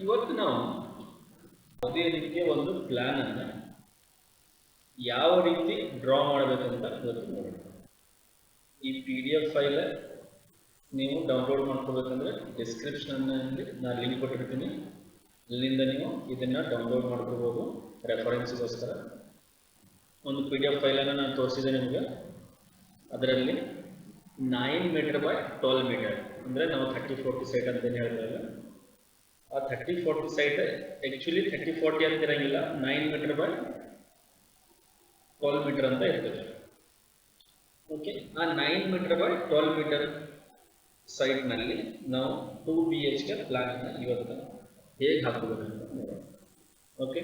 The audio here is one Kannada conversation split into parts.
ಇವತ್ತು ನಾವು ಅದೇ ರೀತಿಯ ಒಂದು ಪ್ಲಾನ್ ಅನ್ನು ಯಾವ ರೀತಿ ಡ್ರಾ ಮಾಡಬೇಕಂತ ಇವತ್ತು ನೋಡೋಣ. ಈ PDF ಫೈಲ್ ನೀವು ಡೌನ್ಲೋಡ್ ಮಾಡ್ಕೋಬೇಕಂದ್ರೆ ಡಿಸ್ಕ್ರಿಪ್ಷನ್ನಲ್ಲಿ ನಾನು ಲಿಂಕ್ ಕೊಟ್ಟಿರ್ತೀನಿ. ಅಲ್ಲಿಂದ ನೀವು ಇದನ್ನು ಡೌನ್ಲೋಡ್ ಮಾಡ್ಕೋಬೋದು ರೆಫರೆನ್ಸ್ಗೋಸ್ಕರ. ಒಂದು PDF ಫೈಲನ್ನು ನಾನು ತೋರಿಸಿದೆ ನಿಮಗೆ. ಅದರಲ್ಲಿ 9 ಮೀಟರ್ ಬೈ 12 ಮೀಟರ್ ಅಂದರೆ ನಾವು 30-40 ಸೈಟ್ ಅಂತೇನು ಹೇಳ್ತಾಯಿಲ್ಲ. ಆ 30-40 ಸೈಟ್ ಆ್ಯಕ್ಚುಲಿ 30-40 ಅಂತ ಇರೋಂಗಿಲ್ಲ, 9 ಮೀಟರ್ ಬೈ 12 ಮೀಟರ್ ಅಂತ ಇರ್ತದೆ. ಓಕೆ, ಆ 9 ಮೀಟರ್ ಬೈ 12 ಮೀಟರ್ ಸೈಟ್ನಲ್ಲಿ ನಾವು 2 BHK ಪ್ಲಾನ್ನ ಇವತ್ತು ಹೇಗೆ ಹಾಕಬೇಕಂತ ನೋಡೋಣ. ಓಕೆ,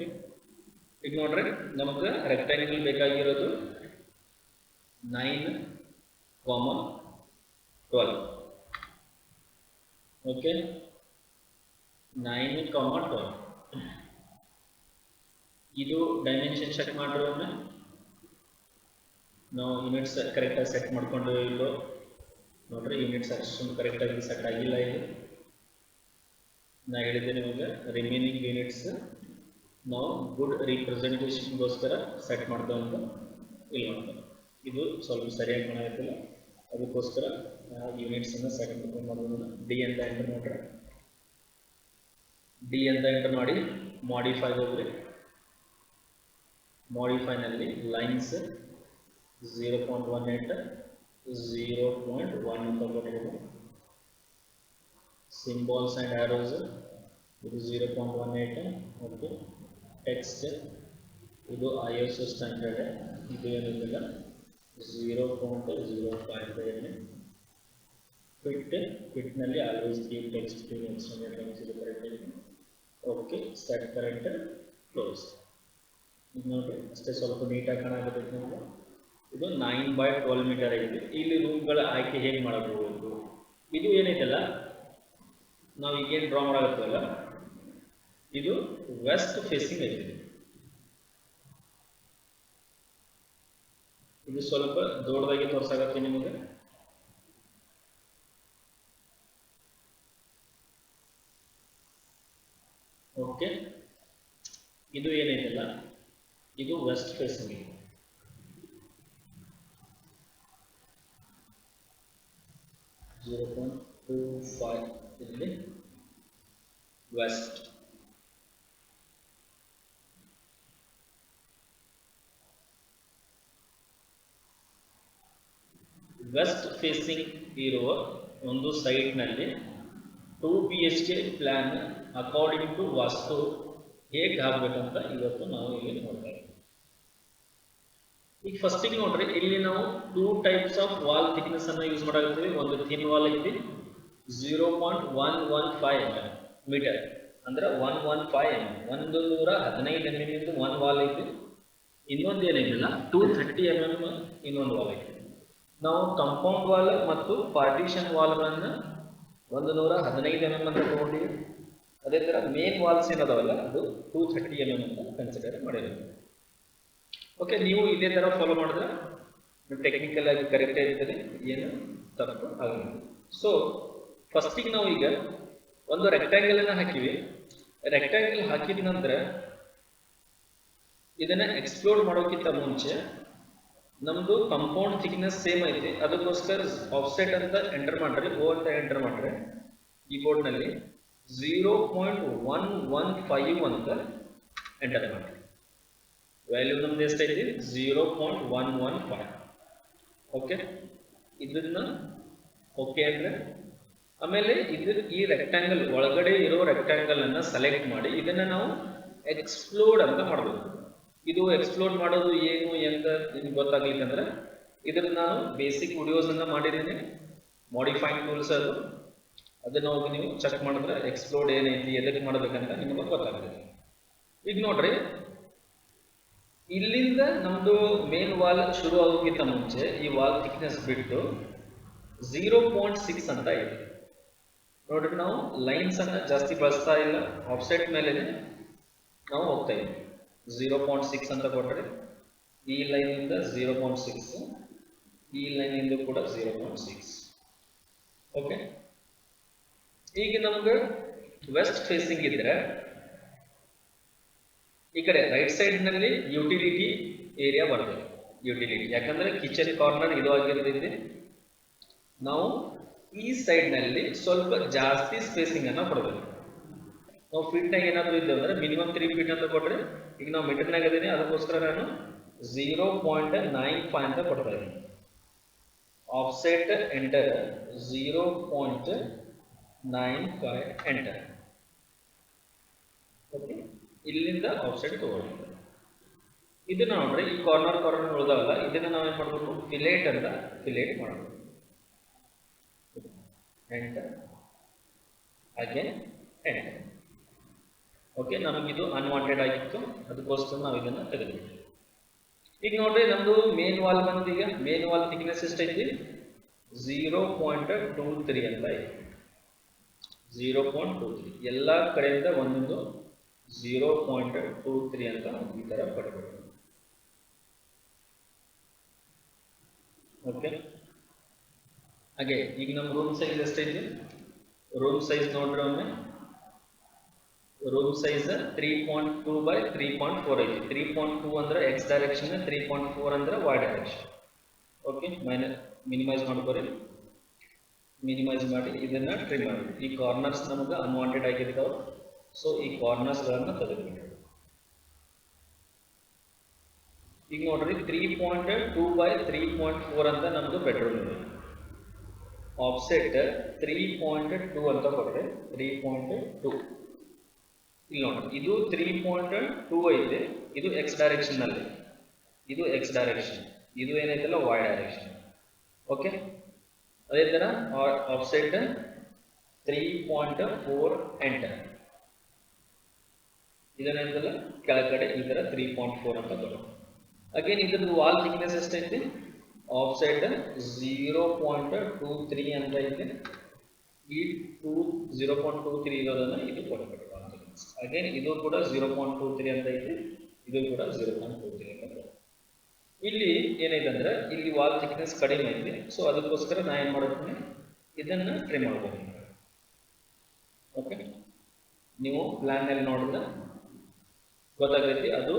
ಈಗ ನೋಡ್ರಿ, ನಮಗೆ ರೆಕ್ಟ್ಯಾಂಗಲ್ ಬೇಕಾಗಿರೋದು 9,12. ಓಕೆ, 9,12 ಇದು ಡೈಮೆನ್ಷನ್ ಚೆಕ್ ಮಾಡಿರೋ ನಾವು ಯೂನಿಟ್ಸ್ ಕರೆಕ್ಟಾಗಿ ಸೆಟ್ ಮಾಡ್ಕೊಂಡು ಇಲ್ಲೋ ನೋಡ್ರಿ. ಯೂನಿಟ್ಸ್ ಅಷ್ಟೊಂದು ಕರೆಕ್ಟಾಗಿ ಸೆಟ್ ಆಗಿಲ್ಲ. ಇದು ನಾ ಹೇಳಿದ್ದೆ ನಿಮಗೆ, ರಿಮೈನಿಂಗ್ ಯೂನಿಟ್ಸ್ ನಾವು ಗುಡ್ ರೀಪ್ರೆಸೆಂಟೇಷನ್ಗೋಸ್ಕರ ಸೆಟ್ ಮಾಡ್ತೇವೆ ಅಂತ ಇಲ್ಲಿ ಮಾಡ್ತೇವೆ. ಇದು ಸ್ವಲ್ಪ ಸರಿಯಾಗಿ ಕಾಣಾಗುತ್ತಿಲ್ಲ, ಅದಕ್ಕೋಸ್ಕರ ಯೂನಿಟ್ಸನ್ನು ಸೆಟ್ ಮಾಡ್ಕೊಂಡು ಮಾಡೋದನ್ನು ಡಿ ಅಂತ ಎಂಟರ್ ಮಾಡ್ರೆ. ಡಿ ಅಂತ ಎಂಟರ್ ಮಾಡಿ ಮಾಡಿಫೈ ಹೋಗ್ರಿ. ಮಾಡಿಫೈನಲ್ಲಿ ಲೈನ್ಸ್ 0.18 0.1 ಅಂತ ಕೊಟ್ಟಿದ್ದು. ಸಿಂಬಾಲ್ಸ್ ಆ್ಯಂಡ್ ಆ್ಯರೋಸ್ ಇದು 0.18. ಓಕೆ, ಟೆಕ್ಸ್ಟ್ ಇದು ISO ಸ್ಟ್ಯಾಂಡರ್ಡ್, ಇದು ಏನಿಲ್ಲ 0.05. ಫಿಟ್ನಲ್ಲಿ always keep text to extended lines ಇದು ಕರೆಕ್ಟ್ ಇದೆ. Okay, set correct, close. ಇದು ನೋಡಿರಿ, ಅಷ್ಟೇ ಸ್ವಲ್ಪ ನೀಟಾಗಿ ಕಾಣಾಗಬೇಕು ನಿಮಗೆ. ಇದು 9/12 ಮೀಟರ್ ಆಗಿದೆ. ಇಲ್ಲಿ ರೂಮ್ಗಳ ಆಯ್ಕೆ ಹೇಗೆ ಮಾಡಬಹುದು? ಇದು ಏನೈತಲ್ಲ, ನಾವು ಈಗೇನು ಡ್ರಾ ಮಾಡಾಗತ್ತಲ್ಲ, ಇದು ವೆಸ್ಟ್ ಫೇಸಿಂಗ್ ಐತಿ. ಇದು ಸ್ವಲ್ಪ ದೊಡ್ಡದಾಗಿ ತೋರ್ಸಾಗತ್ತೆ ನಿಮಗೆ. ಓಕೆ, ಇದು ಏನೈತಲ್ಲ, ಇದು ವೆಸ್ಟ್ ಫೇಸಿಂಗ್ ಇದೆ. 0.25 ಇಲ್ಲಿ ವೆಸ್ಟ್. ವೆಸ್ಟ್ ಫೇಸಿಂಗ್ ಇರುವ ಒಂದು ಸೈಟ್ನಲ್ಲಿ 2 BHK ಪ್ಲಾನ್ ಅಕಾರ್ಡಿಂಗ್ ಟು ವಾಸ್ತು ಹೇಗೆ ಆಗಬೇಕಂತ ಇವತ್ತು ನಾವು ಇಲ್ಲಿ ನೋಡ್ತಾ ಇದ್ದೀವಿ. ಈಗ ಫಸ್ಟಿಗೆ ನೋಡ್ರಿ, ಇಲ್ಲಿ ನಾವು 2 ಟೈಪ್ಸ್ ಆಫ್ ವಾಲ್ ಥಿಕ್ನೆಸ್ ಅನ್ನು ಯೂಸ್ ಮಾಡಾಕತ್ತೀವಿ. ಒಂದು ಥಿನ್ ವಾಲ್ ಐತಿ 0.115 ಮೀಟರ್ ಅಂದ್ರೆ 115 115 mm ಇಂದು ಒಂದು ವಾಲ್ ಐತಿ. ಇನ್ನೊಂದು ಏನಿಲ್ಲ 230 mm ಇನ್ನೊಂದು ವಾಲ್ ಐತಿ. ನಾವು ಕಂಪೌಂಡ್ ವಾಲ್ ಮತ್ತು ಪಾರ್ಟಿಷನ್ ವಾಲ್ಗಳನ್ನು 115 mm ಅಂತ ತಗೊಂಡಿವಿ. ಅದೇ ಥರ ಮೇನ್ ವಾಲ್ಸ್ ಏನದಾವಲ್ಲ ಅದು 230 mm ಅಂತ ಕನ್ಸಿಡರ್ ಮಾಡಿರೋದು. ಓಕೆ, ನೀವು ಇದೇ ಥರ ಫಾಲೋ ಮಾಡಿದ್ರೆ ಟೆಕ್ನಿಕಲ್ ಆಗಿ ಕರೆಕ್ಟ್ ಇರ್ತದೆ, ಏನು ತಪ್ಪು ಆಗಲ್ಲ. ಸೊ ಫಸ್ಟಿಗೆ ನಾವು ಈಗ ಒಂದು ರೆಕ್ಟ್ಯಾಂಗಲ್ ಅನ್ನು ಹಾಕಿವಿ. ರೆಕ್ಟ್ಯಾಂಗಲ್ ಹಾಕಿದ ನಂತರ ಇದನ್ನ ಎಕ್ಸ್ಪ್ಲೋರ್ ಮಾಡೋಕ್ಕಿಂತ ಮುಂಚೆ ನಮ್ದು ಕಂಪೌಂಡ್ ಥಿಕ್ನೆಸ್ ಸೇಮ್ ಐತಿ. ಅದಕ್ಕೋಸ್ಕರ ಆಫ್ಸೆಟ್ ಅಂತ ಎಂಟರ್ ಮಾಡ್ರಿ, ಓ ಅಂತ ಎಂಟರ್ ಮಾಡ್ರೆ ಕೀಬೋರ್ಡ್ನಲ್ಲಿ 0.115 ಅಂತ ಎಂಟರ್ ಮಾಡ್ರಿ. ವ್ಯಾಲ್ಯೂ ನಮ್ದು ಎಷ್ಟೈತಿ 0.115. ಓಕೆ, ಇದನ್ನ ಓಕೆ ಅಂದ್ರೆ ಆಮೇಲೆ ಈ ರೆಕ್ಟ್ಯಾಂಗಲ್ ಒಳಗಡೆ ಇರೋ ರೆಕ್ಟ್ಯಾಂಗಲ್ ಅನ್ನ ಸೆಲೆಕ್ಟ್ ಮಾಡಿ ಇದನ್ನ ನಾವು ಎಕ್ಸ್ಪ್ಲೋಡ್ ಅಂತ ಮಾಡಬೇಕು. ಇದು ಎಕ್ಸ್ಪ್ಲೋಡ್ ಮಾಡೋದು ಏನು ಅಂತ ನಿಮ್ಗೆ ಗೊತ್ತಾಗ್ಲಿಕ್ಕಂದ್ರೆ ಇದ್ರ ನಾನು ಬೇಸಿಕ್ ವಿಡಿಯೋಸ್ ಅನ್ನ ಮಾಡಿದ್ದೀನಿ, ಮಾಡಿಫೈಂಗ್ ಟೂಲ್ಸ್ ಅದನ್ನ ಹೋಗಿ ನೀವು ಚೆಕ್ ಮಾಡಿದ್ರೆ ಎಕ್ಸ್ಪ್ಲೋಡ್ ಏನೈತಿ ಎದಕ್ಕೆ ಮಾಡಬೇಕಂತ ನಿಮಗೆ ಗೊತ್ತಾಗ್ತದೆ. ಈಗ ನೋಡ್ರಿ, ಇಲ್ಲಿಂದ ನಮ್ದು ಮೇನ್ ವಾಲ್ ಶುರು ಆಗೋಕ್ಕಿಂತ ಮುಂಚೆ ಈ ವಾಲ್ ಥಿಕ್ನೆಸ್ ಬಿಟ್ಟು 0.6 ಅಂತ ಇದೆ ನೋಡ್ರಿ. ನಾವು ಲೈನ್ಸ್ ಅನ್ನ ಜಾಸ್ತಿ ಬಳಸ್ತಾ ಇಲ್ಲ, ಆಫ್ಸೆಟ್ ಮೇಲೆ ನಾವು ಹೋಗ್ತಾ ಇದ್ದೀವಿ. 0.6 ಅಂತ ಕೊಟ್ಟರೆ ಈ ಲೈನ್ ಇಂದ 0.6, ಈ ಲೈನ್ ಇಂದ ಕೂಡ 0.6. ಓಕೆ, ಈಗ ನಮ್ಗೆ ವೆಸ್ಟ್ ಫೇಸಿಂಗ್ ಇದ್ರೆ ಈ ಕಡೆ ರೈಟ್ ಸೈಡ್ ನಲ್ಲಿ ಯುಟಿಲಿಟಿ ಏರಿಯಾ ಬರ್ತದೆ. ಯುಟಿಲಿಟಿ ಯಾಕಂದ್ರೆ ಕಿಚನ್ ಕಾರ್ನರ್ ಇದು ಆಗಿರ್ತೈತಿ. ನಾವು ಈ ಸೈಡ್ ನಲ್ಲಿ ಸ್ವಲ್ಪ ಜಾಸ್ತಿ ಸ್ಪೇಸಿಂಗ್ ಅನ್ನ ಕೊಡಬೇಕು. ನಾವು ಫೀಟ್ ನಾಗ ಏನಾದ್ರು ಇದ್ದೆ ಅಂದ್ರೆ ಮಿನಿಮಮ್ 3 ಫೀಟ್ ಅಂತ ಕೊಟ್ರೆ, ಈಗ ನಾವು ಮೀಟರ್ ನಾಗ ಇದೀನಿ ಅದಕ್ಕೋಸ್ಕರ ನಾನು 0.95 ಅಂತ ಕೊಡ್ತಾ ಇದ್ದೀನಿ. Offset enter 0.95 enter. ಓಕೆ, ಇಲ್ಲಿಂದ ಆಫ್ಸೆಟ್ ತಗೊಳ್ಳಿ. ಇದನ್ನ ನೋಡ್ರಿ, ಈ ಕಾರ್ನರ್ ಉಳಿದಾವಲ್ಲ, ಇದನ್ನ ನಾವೇನ್ ಮಾಡಬೇಕು, ಫಿಲೇಟ್ ಅಂತ ಫಿಲೇಟ್ ಮಾಡಬೇಕು. ಎಂಟರ್ ಹಾಗೆ ಎಂಟರ್. ಓಕೆ, ನಮಗಿದು ಅನ್ವಾಂಟೆಡ್ ಆಗಿತ್ತು, ಅದಕ್ಕೋಸ್ಕರ ನಾವು ಇದನ್ನ ತೆಗೆದುಬಿಟ್ಟು. ಈಗ ನೋಡ್ರಿ, ನಮ್ದು ಮೇನ್ ವಾಲ್ ಬಂದು, ಈಗ ಮೇನ್ ವಾಲ್ ಥಿಕ್ನೆಸ್ ಎಷ್ಟೈತಿ, 0.23 ಅಂತ ಇದೆ. 0.23 ಎಲ್ಲ ಕಡೆಯಿಂದ ಒಂದೊಂದು 0.23 ಅಂತ ಈ ತರ ಪಡ್ಬೇಕು. ಓಕೆ, ಹಾಗೆ ಈಗ ನಮ್ಮ ರೂಮ್ ಸೈಜ್ ಎಷ್ಟೈತಿ, ರೂಮ್ ಸೈಜ್ ನೋಡ್ರಿ ಒಮ್ಮೆ. ರೂಮ್ ಸೈಜ್ 3.2 by 3.4 ಐತಿ. 3.2 ಅಂದ್ರೆ ಎಕ್ಸ್ ಡೈರೆಕ್ಷನ್, 3.4 ಅಂದ್ರೆ ವೈ ಡೈರೆಕ್ಷನ್. ಓಕೆ, ಮಿನಿಮೈಸ್ ಮಾಡ್ಕೋರಿ. ಮಿನಿಮೈಸ್ ಮಾಡಿ ಇದನ್ನ ಟ್ರಿಮ್ ಮಾಡಿ. ಈ ಕಾರ್ನರ್ಸ್ ನಮಗೆ ಅನ್ವಾಂಟೆಡ್ ಆಗಿರ್ತಾವ, ಸೊ ಈ ಕಾರ್ನರ್ಸ್ ಗಳನ್ನ ತೆಗೆದುಬಿಡಿ. ಈಗ ನೋಡ್ರಿ, 3.2 by 3.4 ಅಂತ ನಮ್ದು ಬೆಡ್ರೂಮ್ ಇದೆ. ಆಫ್ಸೆಟ್ 3.2 ಅಂತ ಕೊಟ್ರೆ 3.2. ಇಲ್ಲಿ ನೋಡ್ರಿ, ಇದು 3.2 ಐತೆ, ಇದು ಎಕ್ಸ್ ಡೈರೆಕ್ಷನ್ ನಲ್ಲಿ, ಇದು ಎಕ್ಸ್ ಡೈರೆಕ್ಷನ್, ಇದು ಏನೈತಲ್ಲ ವೈ ಡೈರೆಕ್ಷನ್. ಓಕೆ, ಅದೇ ತರ ಆಫ್ಸೆಟ್ 3.4 ಎಂಟರ್. ಇದನ್ನೈತಲ್ಲ ಕೆಳಗಡೆ ಈ ತರ 3.4 ಅಂತ ಬರುತ್ತೆ. ಅಗೇನ್ ಇದ್ರದ್ದು ವಾಲ್ ಥಿಕ್ನೆಸ್ ಎಷ್ಟೈತಿ, ಆಫ್ಸೆಟ್ 0.23 ಅಂತ ಐತೆ. ಈ 0.23 ಇರೋದನ್ನ ಇದು ಕೊಡಬೇಕು. ಅಗೇನ್ ಇದು ಕೂಡ 0.23 ಅಂತ ಐತಿ, ಇದು ಕೂಡ 0.23 ಅಂತ. ಇಲ್ಲಿ ಏನೈತೆ ಅಂದ್ರೆ ಇಲ್ಲಿ ವಾಲ್ ಥಿಕ್ನೆಸ್ ಕಡಿಮೆ ಐತಿ, ಸೊ ಅದಕ್ಕೋಸ್ಕರ ನಾ ಏನ್ ಮಾಡ್ತೀನಿ, ಇದನ್ನ ಟ್ರಿಮ್ ಮಾಡ್ಬೋದು. ಓಕೆ, ನೀವು ಪ್ಲಾನ್ ನಲ್ಲಿ ನೋಡಿದ್ರೆ ಗೊತ್ತಾಗೈತಿ, ಅದು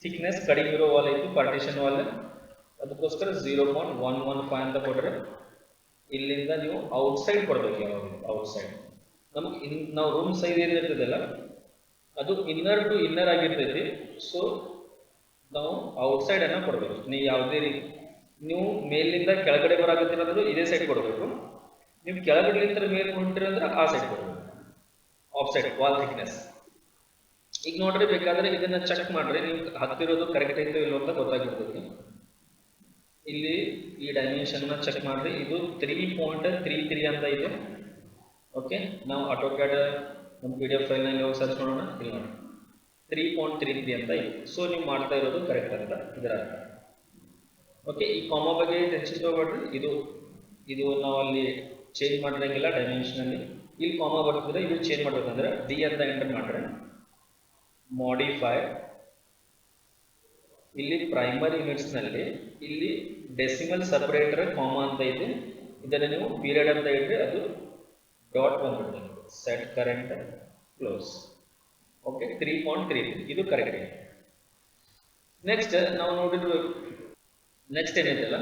ಥಿಕ್ನೆಸ್ ಕಡಿಮೆ ಇರೋ ವಾಲ್ ಐತಿ, ಪಾರ್ಟಿಷನ್ ವಾಲ್. ಅದಕ್ಕೋಸ್ಕರ 0.115 ಅಂತ ಕೊಟ್ರೆ ಇಲ್ಲಿಂದ ನೀವು ಔಟ್ಸೈಡ್ ಕೊಡ್ಬೇಕು. ಯಾವಾಗ ಔಟ್ಸೈಡ್ ನಮ್ಗೆ ನಾವು ರೂಮ್ ಸೈಜ್ ಏನಿರ್ತದಲ್ಲ ಅದು ಇನ್ನರ್ ಟು ಇನ್ನರ್ ಆಗಿರ್ತೈತಿ, ಸೊ ನಾವು ಔಟ್ಸೈಡ್ ಅನ್ನ ಕೊಡಬೇಕು. ನೀವು ಯಾವುದೇ ರೀತಿ ನೀವು ಮೇಲಿಂದ ಕೆಳಗಡೆ ಬರಾಕತ್ತೀರಂದ್ರೂ ಇದೇ ಸೈಡ್ ಕೊಡಬೇಕು, ನೀವು ಕೆಳಗಡೆಲಿಂದ ಮೇಲೆ ಹೊಂಟಿರಂದ್ರೆ ಆ ಸೈಡ್ ಕೊಡಬೇಕು. Offside wall thickness. ಈಗ ನೋಡ್ರಿ, ಬೇಕಾದ್ರೆ ಇದನ್ನ ಚೆಕ್ ಮಾಡ್ರಿ, ನೀವು ಹತ್ತಿರೋದು ಕರೆಕ್ಟ್ ಐತೋ ಇಲ್ಲೋ ಅಂತ ಗೊತ್ತಾಗಿರ್ತೈತಿ. ಇಲ್ಲಿ ಈ ಡೈಮೆನ್ಷನ್ ಚೆಕ್ ಮಾಡ್ರಿ, ಇದು 3.33 ಅಂತ ಇದೆ. ಓಕೆ, ನಾವು AutoCAD ನಮ್ಮ PDF ಫೈಲ್ ನಲ್ಲಿ ಹೋಗಿ ಸರ್ಚ್ ಮಾಡೋಣ. ಇಲ್ಲಿ ನೋಡಿ 3.33 ಅಂತ ಇದೆ, ಸೊ ನೀವು ಮಾಡ್ತಾ ಇರೋದು ಕರೆಕ್ಟ್ ಅಂತ ಇದರ ಅರ್ಥ. ಓಕೆ, ಈ ಕಾಮಾ ಬಗ್ಗೆ ಟೆನ್ಷನ್ ತಗೋಬೇಡ್ರಿ, ಇದು ನಾವು ಅಲ್ಲಿ ಚೇಂಜ್ ಮಾಡಿರಂಗಿಲ್ಲ ಡೈಮೆನ್ಷನ್ ಅಲ್ಲಿ. ಇಲ್ಲಿ ಕಾಮಾ ಬರ್ತದೆ, ಇದು ಚೇಂಜ್ ಮಾಡ್ಬೇಕಂದ್ರೆ ಡಿ ಅಂತ ಎಂಟರ್ ಮಾಡ್ರೆ ಮಾಡಿಫೈ. ಇಲ್ಲಿ ಪ್ರೈಮರಿ ಯೂನಿಟ್ಸ್ ನಲ್ಲಿ ಇಲ್ಲಿ ಡೆಸಿಮಲ್ ಸಪರೇಟರ್ ಕಾಮಾ ಅಂತ ಇದೆ, ಇದನ್ನ ನೀವು ಪೀರಿಯಡ್ ಅಂತ ಇಟ್ಟರೆ ಅದು ಡಾಟ್ ಬಂದ್ಬಿಡ್ತದೆ. Set current close. ಓಕೆ, 3.33 ಇದು ಕರೆಕ್ಟ್ ಇದೆ. ನೆಕ್ಸ್ಟ್ ನಾವು ನೋಡಿದ್ರು, ನೆಕ್ಸ್ಟ್ ಏನೈತಲ್ಲ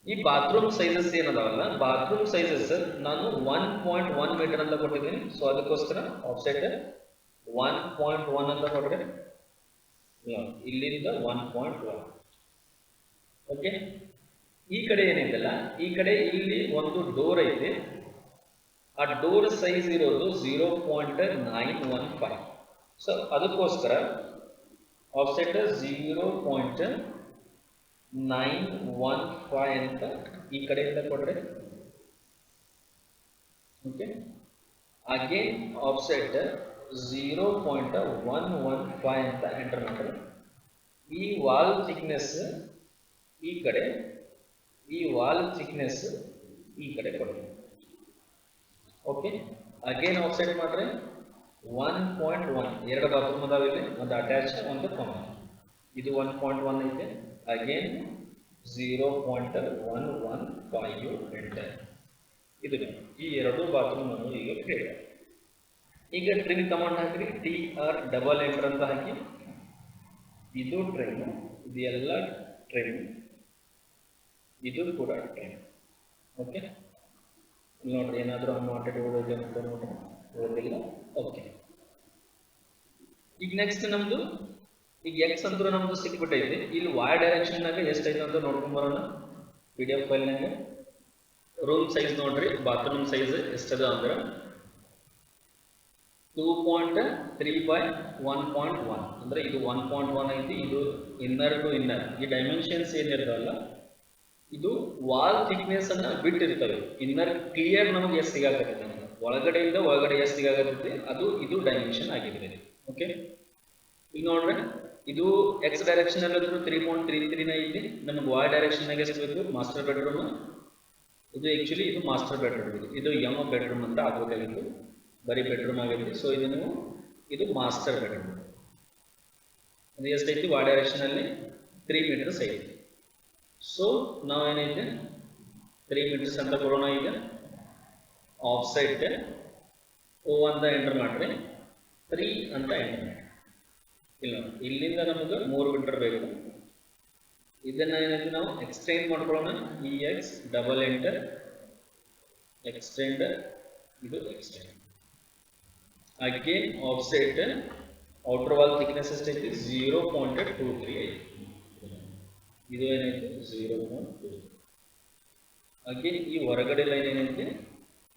ಈ ಬಾತ್ರೂಮ್ ಸೈಜಸ್ ಏನದಾವಲ್ಲ, ಬಾತ್ರೂಮ್ ಸೈಜಸ್ ನಾನು 1.1 ಮೀಟರ್ ಅಂತ ಕೊಟ್ಟಿದ್ದೀನಿ. ಸೊ ಅದಕ್ಕೋಸ್ಕರ ಆಫ್ಸೆಟ್ 1.1 ಅಂತ ಕೊಟ್ರೆ ಇಲ್ಲಿಂದ 1.1. ಓಕೆ, ಈ ಕಡೆ ಏನೈತಲ್ಲ, ಈ ಕಡೆ ಇಲ್ಲಿ ಒಂದು ಡೋರ್ ಐತೆ, ಆ ಡೋರ್ ಸೈಜ್ ಇರೋದು 0.915. ಸೊ ಅದಕ್ಕೋಸ್ಕರ ಆಫ್ಸೆಟ್ 0.915 ಅಂತ ಈ ಕಡೆಯಿಂದ ಕೊಡ್ರೆ. ಓಕೆ, ಅಗೇನ್ ಆಫ್ಸೆಟ್ 0.115 ಅಂತ ಎಂಟರ್ ಮಾಡ್ರೆ ಈ ವಾಲ್ ಥಿಕ್ನೆಸ್ ಈ ಕಡೆ, ಈ ವಾಲ್ ಥಿಕ್ನೆಸ್ ಈ ಕಡೆ ಕೊಡ್ರಿ. ಓಕೆ, ಅಗೇನ್ ಆಫ್ಸೆಟ್ ಮಾಡ್ರೆ 1.1. ಎರಡು ಬಾತ್ರೂಮ್ ಅದಾವ ಇಲ್ಲಿ, ಒಂದು ಅಟ್ಯಾಚ್ ಒಂದು ಕಾಮನ್. ಇದು 1.1 ಐತೆ. Again 0.115 enter. ಇದು ಈ ಎರಡು ಬಾತ್ರೂಮ್ ಅನ್ನು ಈಗ ಕ್ರಿಯೇಟ್. ಈಗ ಟ್ರಿಮ್ ಕಮಾಂಡ್ ಹಾಕ್ರಿ, TR ಎಂಟರ್ ಅಂತ ಹಾಕಿ, ಇದು ಟ್ರಿಮ್, ಇದು ಎಲ್ಲ ಟ್ರಿಮ್, ಇದು ಕೂಡ ಟ್ರಿಮ್. ಓಕೆ, ನೋಡ್ರಿ ಏನಾದರೂ ಅನ್ವಾಂಟೆಡ್ ಉಳಿದಿದೆ ಅಂತ ನೋಡ್ರಿ, ಉಳಿದಿಲ್ಲ. ಓಕೆ, ಈಗ ನೆಕ್ಸ್ಟ್ ನಮ್ದು ಈಗ ಎಕ್ಸ್ ಅಂತೂ ನಮ್ದು ಸಿಕ್ಬಿಟ್ಟೈತಿ. ಇಲ್ಲಿ y ಡೈರೆಕ್ಷನ್ನಾಗ ಎಷ್ಟೈತೆ ಅಂತ ನೋಡ್ಕೊಂಡ್ ಬರೋಣ. PDF ಫೈಲ್ನಾಗ ರೂಮ್ ಸೈಜ್ ನೋಡ್ರಿ, ಬಾತ್ರೂಮ್ ಸೈಜ್ ಎಷ್ಟದ ಅಂದ್ರೆ 2.3 by 1.1, ಅಂದ್ರೆ ಇದು 1.1 ಐತಿ. ಇದು ಇನ್ನರ್ ಟು ಇನ್ನರ್ ಈ ಡೈಮೆನ್ಷನ್ಸ್ ಏನಿರ್ತಾವಲ್ಲ, ಇದು ವಾಲ್ ಥಿಕ್ನೆಸ್ ಅನ್ನ ಬಿಟ್ಟಿರ್ತವೆ. ಇನ್ನರ್ ಕ್ಲಿಯರ್ ನಮಗೆ ಎಷ್ಟು ಸಿಗಾಕತ್ತೈತೆ, ನಮಗೆ ಒಳಗಡೆಯಿಂದ ಒಳಗಡೆ ಎಷ್ಟು ಸಿಗಾಕತ್ತೈತಿ, ಅದು ಇದು ಡೈಮೆನ್ಷನ್ ಆಗಿದೆ. ಓಕೆ, ಈಗ ನೋಡ್ರಿ, ಇದು ಎಕ್ಸ್ ಡೈರೆಕ್ಷನ್ ಅಲ್ಲಿ 3.33 ಐತಿ. ನಮಗೆ y ಡೈರೆಕ್ಷನ್ ಆಗಿ ಎಷ್ಟು ಬೇಕು, ಮಾಸ್ಟರ್ ಬೆಡ್ರೂಮ್. ಇದು ಆಕ್ಚುಲಿ ಇದು ಮಾಸ್ಟರ್ ಬೆಡ್ರೂಮ್, ಇದು ಎಂ ಬೆಡ್ರೂಮ್ ಅಂತ ಆಗಬೇಕಾಗಿತ್ತು, ಬರೀ ಬೆಡ್ರೂಮ್ ಆಗೈತಿ. ಸೊ ಇದು ಮಾಸ್ಟರ್ ಬೆಡ್ರೂಮ್. ಅದು ಎಷ್ಟೈತಿ, y ಡೈರೆಕ್ಷನ್ ಅಲ್ಲಿ 3 ಮೀಟರ್ಸ್ ಐತಿ. ಸೊ ನಾವೇನೈತೆ 3 ಮೀಟರ್ಸ್ ಅಂತ ಕೊಡೋಣ. ಈಗ ಆಫ್ ಸೈಡ್ O ಅಂತ ಎಂಟರ್ ಮಾಡ್ರಿ, 3 ಅಂತ ಎಂಟರ್ ಮಾಡಿ. ಇಲ್ಲ, ಇಲ್ಲಿಂದ ನಮಗೆ 3 ಮೀಟರ್ ಬೇಕು. ಇದನ್ನ ಏನೈತೆ ನಾವು ಎಕ್ಸ್ಟೆಂಡ್ ಮಾಡ್ಕೊಳ್ಳೋಣ. EX ಡಬಲ್ ಎಂಟರ್, ಎಕ್ಸ್ಟೆಂಡ್, ಇದು extend. Again of side outer wall thickness ಎಷ್ಟೈತಿ, 0.23 ಐತಿ. ಇದು ಏನೈತಿ 0.2. ಅಗೇನ್ ಈ ಹೊರಗಡೆ ಲೈನ್ ಏನೈತಿ,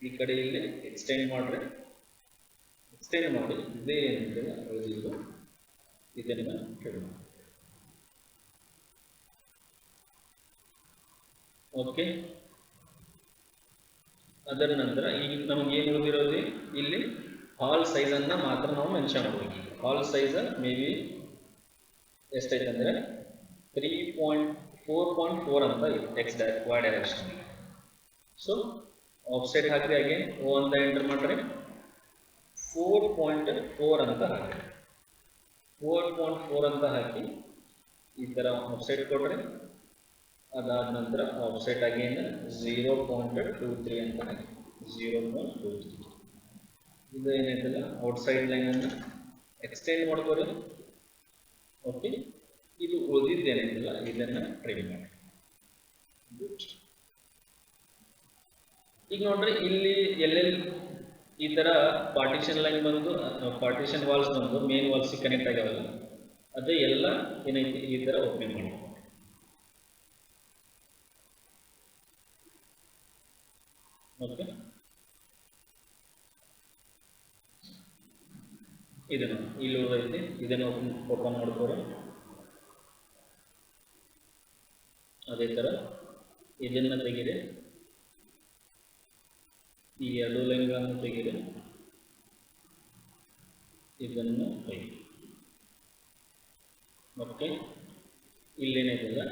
ಈ ಕಡೆ ಇಲ್ಲಿ ಎಕ್ಸ್ಟೆಂಡ್ ಮಾಡ್ರಿ, ಎಕ್ಸ್ಟೆಂಡ್ ಮಾಡಿ ಇದೇ ಏನೈತೆ ಇದು ಇದನ್ನ ಕಡಿಮೆ. ಓಕೆ, ಅದರ ನಂತರ ಈಗ ನಮಗೆ ಏನು ಉಳಿದಿರೋದು, ಇಲ್ಲಿ ಹಾಲ್ ಸೈಜ್ ಅನ್ನ ಮಾತ್ರ ನಾವು ಮೆನ್ಷನ್ ಮಾಡಬೇಕು. ಹಾಲ್ ಸೈಜ್ ಮೇ ಬಿ ಎಷ್ಟೈತೆ ಅಂದ್ರೆ 4.4 ಅಂತ x y direction. So offset ಹಾಕಿ, ಅಗೇನ್ O ಅಂತ ಎಂಟರ್ ಮಾಡ್ರಿ, 4.4 ಅಂತ ಹಾಕಿ, 4.4 ಅಂತ ಹಾಕಿ ಈ ತರ ಆಫ್ಸೆಟ್ ಕೊಡ್ರಿ. ಅದಾದ ನಂತರ ಆಫ್ಸೆಟ್ ಅಗೇನ್ 0.23 ಅಂತ ಹಾಕಿ, 0.23. ಇದು ಏನೈತಲ್ಲ ಔಟ್ಸೈಡ್ ಲೈನ್ ಅನ್ನು ಎಕ್ಸ್ಟೆಂಡ್ ಮಾಡ್ಕೋರಿ. ಓಕೆ, ಇದು ಉಳಿದಿದ್ದೇನಿಲ್ಲ, ಇದನ್ನ ಟ್ರಿಮ್ ಮಾಡಿ. ಈಗ ನೋಡ್ರಿ, ಇಲ್ಲಿ ಎಲ್ಲೆಲ್ಲಿ ಈ ತರ ಪಾರ್ಟಿಷನ್ ಲೈನ್ ಬಂದು, ಪಾರ್ಟಿಷನ್ ವಾಲ್ಸ್ ಬಂದು ಮೇನ್ ವಾಲ್ಸ್ ಕನೆಕ್ಟ್ ಆಗ್ಯಾವಲ್ಲ, ಅದೇ ಎಲ್ಲ ಏನೈತಿ ಈ ತರ ಓಪನ್ ಮಾಡಿ. ಓಕೆ, ಇದನ್ನು ಇಲ್ಲಿ ಉಳಿದೈತಿ, ಇದನ್ನು ಓಪನ್ ಮಾಡ್ಕೋರಿ. ಅದೇ ತರ ಇದನ್ನ ತೆಗೀರಿ, ಈ ಎರಡು ಲೈನ್ಗಳನ್ನು ತೆಗೀರಿ, ಇದನ್ನು ತೆಗೀರಿ. ಓಕೆ, ಇಲ್ಲೇನಿದೆಯಲ್ಲ,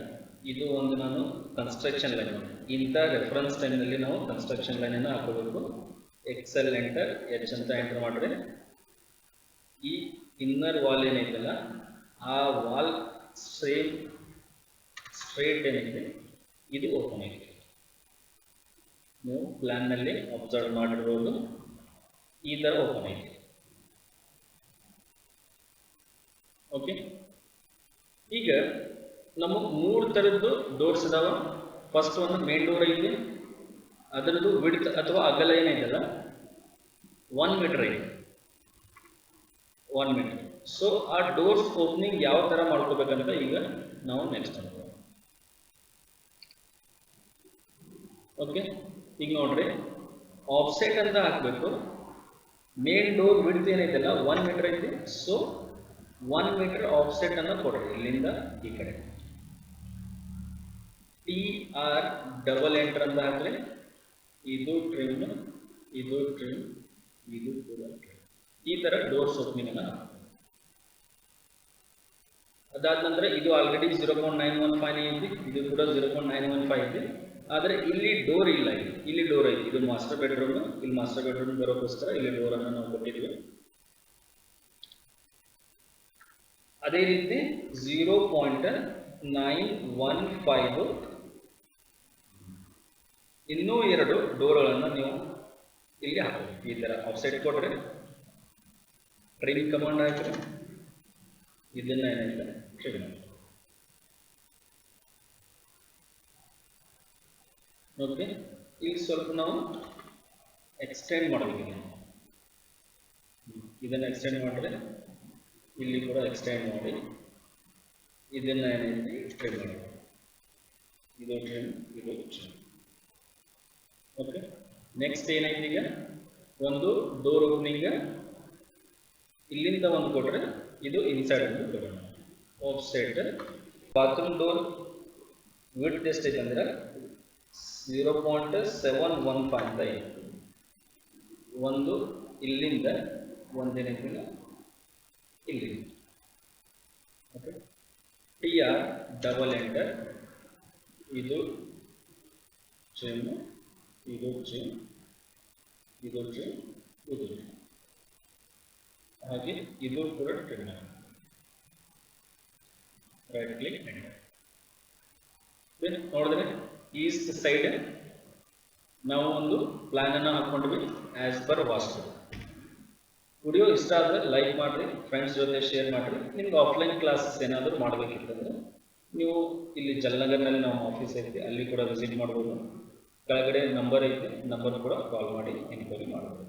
ಇದು ಒಂದು ನಾನು ಕನ್ಸ್ಟ್ರಕ್ಷನ್ ಲೈನ್, ಇಂಥ ರೆಫರೆನ್ಸ್ ಟೈಮ್ನಲ್ಲಿ ನಾವು ಕನ್ಸ್ಟ್ರಕ್ಷನ್ ಲೈನ್ ಅನ್ನು ಹಾಕೋಬೇಕು. ಎಕ್ಸೆಲ್ ಎಂಟರ್, H ಅಂತ ಎಂಟರ್ ಮಾಡ್ರಿ. ಈ ಇನ್ನರ್ ವಾಲ್ ಏನೈತಲ್ಲ, ಆ ವಾಲ್ ಸೇಮ್ ಸ್ಟ್ರೈಟ್ ಏನಿದೆ ಇದು ಓಪನ್ ಆಗಿದೆ. ನೀವು ಪ್ಲಾನ್ ನಲ್ಲಿ ಅಬ್ಸರ್ವ್ ಮಾಡಿರ್ಬೋದು, ಈ ತರ ಓಪನ್ ಆಗಿದೆ. ಓಕೆ, ಈಗ ನಮಗೆ 3 ತರದ್ದು ಡೋರ್ಸ್ ಇದಾವ. ಫಸ್ಟ್ ಒಂದು ಮೇನ್ ಡೋರ್ ಐತಿ, ಅದರದ್ದು ವಿಡ್ತ್ ಅಥವಾ ಅಗಲ ಏನೈತಲ್ಲ 1 ಮೀಟರ್ ಐತಿ, 1 ಮೀಟರ್. ಸೊ ಆ ಡೋರ್ಸ್ ಓಪನಿಂಗ್ ಯಾವ ತರ ಮಾಡ್ಕೋಬೇಕಂತ ಈಗ ನಾವು ನೆಕ್ಸ್ಟ್ ನೋಡೋಣ. ಓಕೆ, ಈಗ ನೋಡ್ರಿ, ಆಫ್ಸೆಟ್ ಅಂತ ಹಾಕಬೇಕು. ಮೇನ್ ಡೋರ್ ವಿಡ್ತ್ ಏನೈತಲ್ಲ 1 ಮೀಟರ್ ಐತಿ. ಸೊ 1 ಮೀಟರ್ ಆಫ್ಸೆಟ್ ಅನ್ನು ಕೊಡ್ರಿ, ಇಲ್ಲಿಂದ ಈ ಕಡೆ. TR ಎಂಟರ್ ಅಂತ ಹಾಕ್ರಿ. ಇದು ಟ್ರಿಮ್, ಇದು ಟ್ರಿಮ್, ಇದು ಕೂಡ ಟ್ರಿಮ್. ಈ ತರ ಡೋರ್ಸ್ ಓಪನಿಂಗ್ ಅನ್ನ. ಅದಾದ ನಂತರ ಇದು ಆಲ್ರೆಡಿ 0.915 ಐತಿ, ಇದು ಕೂಡ 0.915 ಐತಿ. ಆದರೆ ಇಲ್ಲಿ ಡೋರ್ ಇಲ್ಲ, ಇಲ್ಲಿ ಡೋರ್ ಐತಿ. ಇದು ಮಾಸ್ಟರ್ ಬೆಡ್ರೂಮ್, ಇಲ್ಲಿ ಮಾಸ್ಟರ್ ಬೆಡ್ರೂಮ್ ಬರೋಕ್ಕೋಸ್ಕರ ಇಲ್ಲಿ ಡೋರ್ ಅನ್ನು ನಾವು ಕೊಟ್ಟಿದ್ವಿ. ಅದೇ ರೀತಿ 0.915 ಇನ್ನೂ 2 ಡೋರ್ಗಳನ್ನು ನೀವು ಇಲ್ಲಿ ಹಾಕಬೇಕು. ಈ ತರ ಆಫ್ಸೆಟ್ ಕೊಡ್ರಿ. ಟ್ರಿಮ್ ಕಮಾಂಡ್ ಹಾಕಿದ್ರೆ ಇದನ್ನ ಏನಿಲ್ಲ ಟ್ರಿಮ್ ಮಾಡಿ. ಓಕೆ, ಈಗ ಸ್ವಲ್ಪ ನಾವು ಎಕ್ಸ್ಟೆಂಡ್ ಮಾಡಬೇಕು. ಇದನ್ನ ಎಕ್ಸ್ಟೆಂಡ್ ಮಾಡಿದ್ರೆ ಇಲ್ಲಿ ಕೂಡ ಎಕ್ಸ್ಟೆಂಡ್ ಮಾಡಿ ಇದನ್ನ ಏನೈತಿ ಟ್ರಿಮ್ ಮಾಡಿ. ಇದು ಟ್ರಿಮ್, ಇದು ಟ್ರಿಮ್. ಓಕೆ, ನೆಕ್ಸ್ಟ್ ಏನೈತಿ, ಈಗ ಒಂದು ಡೋರ್ ಓಪನಿಂಗ್ ಇಲ್ಲಿಂದ ಒಂದು ಕೊಟ್ರೆ ಇದು ಇನ್ಸೈಡ್ ಒಂದು ಕೊಡೋಣ. Of side bathroom door width ಎಷ್ಟೈತೆ ಅಂದ್ರೆ 0.715 ಅಂತ ಇದೆ. ಒಂದು ಇಲ್ಲಿಂದ ಒಂದೇನೈತಿಲ್ಲ ಇಲ್ಲಿ. ಓಕೆ, TR ಡಬಲ್ ಎಂಟರ್, ಇದು ಟ್ರಿಮ್, ಇದು ಟ್ರಿಮ್, ಇದು ಟ್ರಿಮ್, ಇದು ಟ್ರಿಮ್, ಹಾಗೆ ಇದು ಕೂಡ ಟ್ರಿಮ್. Right click enter. ನೋಡಿದ್ರೆ ಈಸ್ಟ್ ಸೈಡ್ ನಾವು ಒಂದು ಪ್ಲಾನ್ ಅನ್ನು ಹಾಕೊಂಡ್ವಿ ಆಸ್ ಪರ್ ವಾಸ್ತು. ವಿಡಿಯೋ ಇಷ್ಟ ಆದರೆ ಲೈಕ್ ಮಾಡಿರಿ, ಫ್ರೆಂಡ್ಸ್ ಜೊತೆ ಶೇರ್ ಮಾಡಿರಿ. ನಿಮ್ಗೆ ಆಫ್ಲೈನ್ ಕ್ಲಾಸಸ್ ಏನಾದರೂ ಮಾಡಬೇಕಿತ್ತಂದ್ರೆ ನೀವು ಇಲ್ಲಿ ಜಲನಗರ್ನಲ್ಲಿ ನಮ್ಮ ಆಫೀಸ್ ಐತಿ, ಅಲ್ಲಿ ಕೂಡ ವಿಸಿಟ್ ಮಾಡ್ಬೋದು. ಕೆಳಗಡೆ ನಂಬರ್ ಐತೆ, ನಂಬರ್ ಕೂಡ ಕಾಲ್ ಮಾಡಿ ಎನ್ಕ್ವೈರಿ ಮಾಡಬಹುದು.